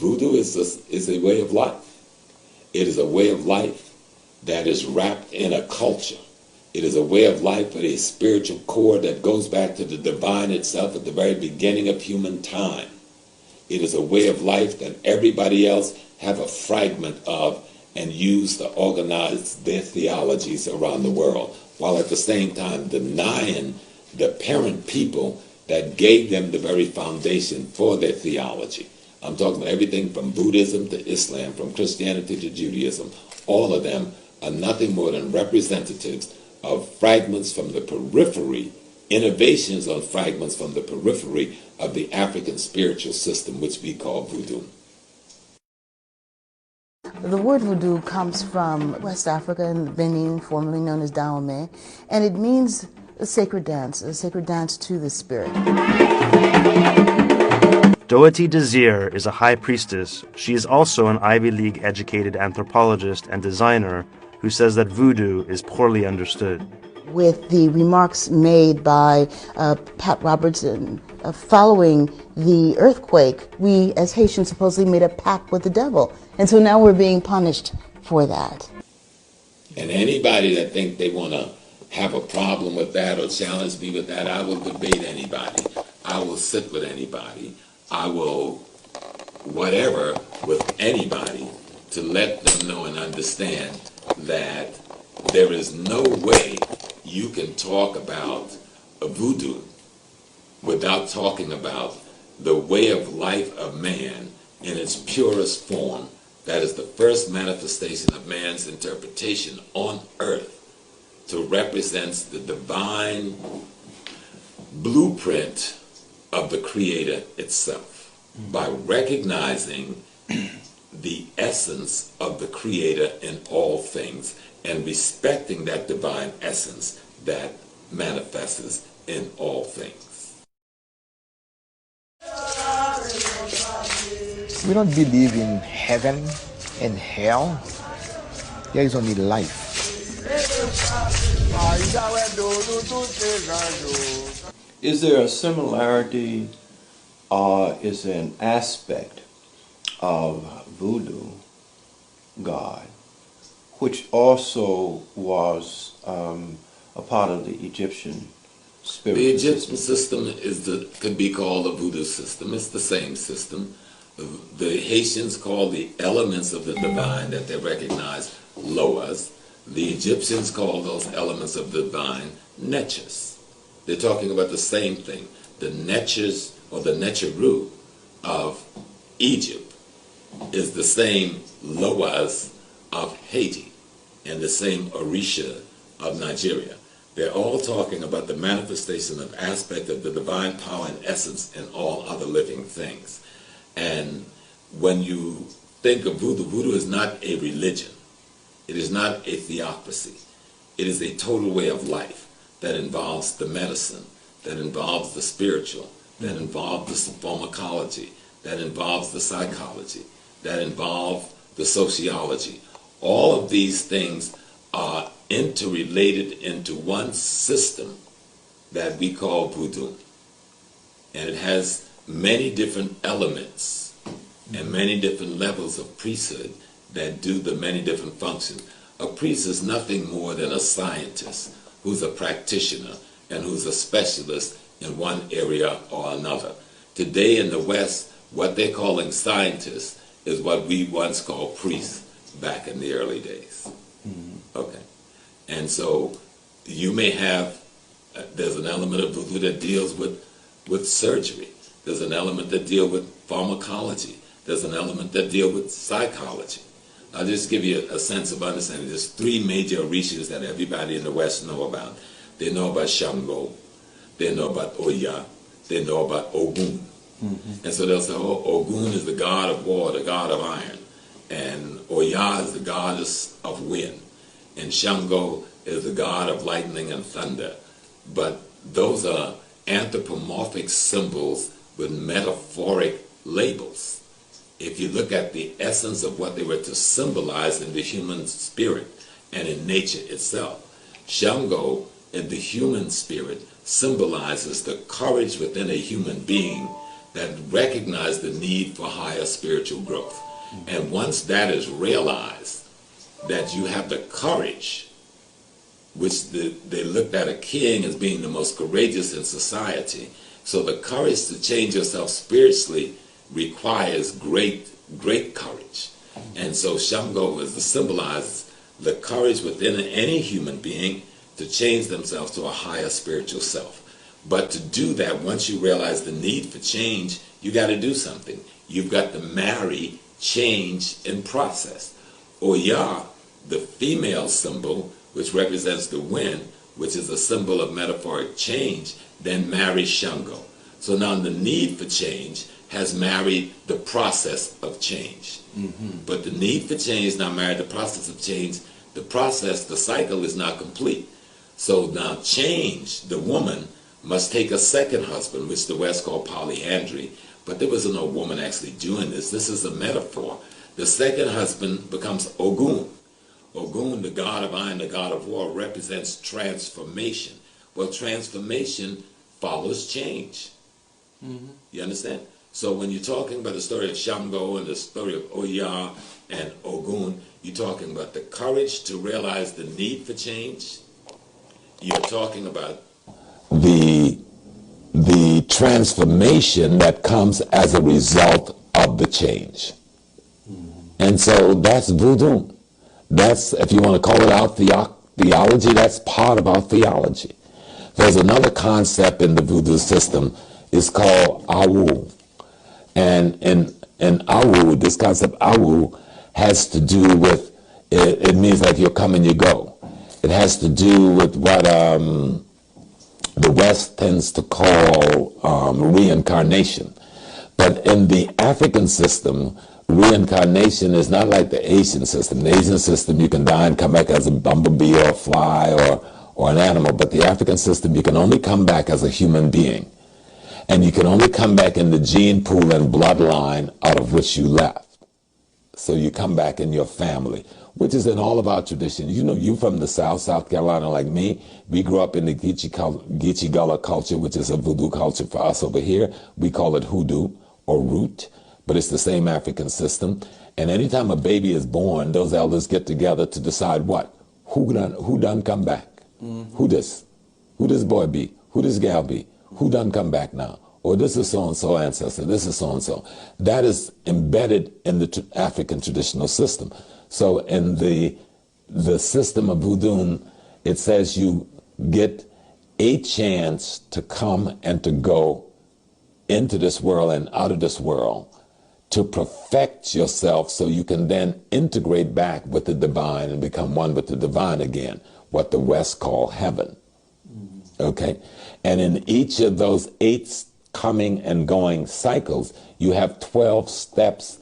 Voodoo is a way of life. It is a way of life that is wrapped in a culture. It is a way of life with a spiritual core that goes back to the divine itself at the very beginning of human time. It is a way of life that everybody else have a fragment of and use to organize their theologies around the world, while at the same time denying the parent people that gave them the very foundation for their theology. I'm talking about everything from Buddhism to Islam, from Christianity to Judaism. All of them are nothing more than representatives of fragments from the periphery, innovations on fragments from the periphery of the African spiritual system, which we call Voodoo. The word voodoo comes from West Africa and Benin, formerly known as Dahomey, and it means a sacred dance to the spirit. Doherty Desir is a high priestess. She is also an Ivy League educated anthropologist and designer who says that voodoo is poorly understood. With the remarks made by Pat Robertson following the earthquake, we as Haitians supposedly made a pact with the devil. And so now we're being punished for that. And anybody that think they want to have a problem with that or challenge me with that, I will debate anybody. I will sit with anybody. I will whatever with anybody to let them know and understand that there is no way you can talk about a voodoo without talking about the way of life of man in its purest form. That is the first manifestation of man's interpretation on earth to represent the divine blueprint of the Creator itself, by recognizing the essence of the Creator in all things and respecting that divine essence that manifests in all things. We don't believe in heaven and hell. There is only life. Is there a similarity or is there an aspect of voodoo God which also was a part of the Egyptian spirit? The Egyptian system could be called a voodoo system. It's the same system. The Haitians call the elements of the divine that they recognize loas. The Egyptians call those elements of the divine netches. They're talking about the same thing. The netches or the netcheru of Egypt is the same loas of Haiti and the same orisha of Nigeria. They're all talking about the manifestation of aspect of the divine power and essence in all other living things. And when you think of voodoo, voodoo is not a religion. It is not a theocracy. It is a total way of life that involves the medicine, that involves the spiritual, that involves the pharmacology, that involves the psychology, that involves the sociology. All of these things are interrelated into one system that we call voodoo. And it has many different elements and many different levels of priesthood that do the many different functions. A priest is nothing more than a scientist who's a practitioner and who's a specialist in one area or another. Today in the West, what they're calling scientists is what we once called priests back in the early days. Okay. And so you may have, there's an element of voodoo that deals with surgery. There's an element that deals with pharmacology. There's an element that deals with psychology. I'll just give you a sense of understanding. There's three major orishas that everybody in the West know about. They know about Shango, they know about Oya, they know about Ogun. And so they'll say, oh, Ogun is the god of war, the god of iron. And Oya is the goddess of wind. And Shango is the god of lightning and thunder. But those are anthropomorphic symbols with metaphoric labels. If you look at the essence of what they were to symbolize in the human spirit and in nature itself, Shango in the human spirit symbolizes the courage within a human being that recognize the need for higher spiritual growth. And once that is realized, that you have the courage, which they looked at a king as being the most courageous in society. So the courage to change yourself spiritually requires great courage. And so Shamgo is to symbolize the courage within any human being to change themselves to a higher spiritual self. But to do that, once you realize the need for change, you got to do something. You've got to marry change in process. Oya, the female symbol, which represents the wind, which is a symbol of metaphoric change, then marries Shango. So now the need for change has married the process of change. But the need for change now married the process of change. The process, the cycle is not complete. So now change, the woman, must take a second husband, which the West called polyandry. But there wasn't no woman actually doing this. This is a metaphor. The second husband becomes Ogun. Ogun, the god of iron, the god of war, represents transformation. Well, transformation follows change. You understand? So when you're talking about the story of Shamgo and the story of Oya and Ogun, you're talking about the courage to realize the need for change. You're talking about the transformation that comes as a result of the change. And so that's voodoo. That's, if you want to call it out theology, that's part of our theology. There's another concept in the voodoo system. It's called awu. And in awu, this concept awu has to do with, it means like you come and you go. It has to do with what the West tends to call reincarnation. But in the African system, reincarnation is not like the Asian system. In the Asian system, you can die and come back as a bumblebee or a fly or an animal. But the African system, you can only come back as a human being. And you can only come back in the gene pool and bloodline out of which you left. So you come back in your family, which is in all of our traditions. You know, you from the South Carolina like me. We grew up in the Geechee Gullah culture, which is a voodoo culture for us over here. We call it hoodoo or root, but it's the same African system. And anytime a baby is born, those elders get together to decide what? Who done come back? Who this? Who this boy be? Who this gal be? Who done come back now? Or this is so-and-so ancestor, this is so-and-so. That is embedded in the African traditional system. So in the system of voodoo, it says you get a chance to come and to go into this world and out of this world to perfect yourself so you can then integrate back with the divine and become one with the divine again, what the West call heaven. Okay? And in each of those 8 coming and going cycles, you have 12 steps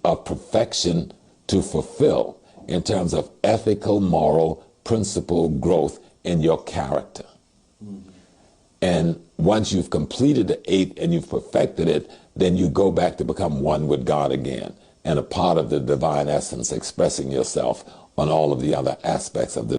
of perfection to fulfill in terms of ethical, moral, principle growth in your character. And once you've completed the 8 and you've perfected it, then you go back to become one with God again and a part of the divine essence, expressing yourself on all of the other aspects of the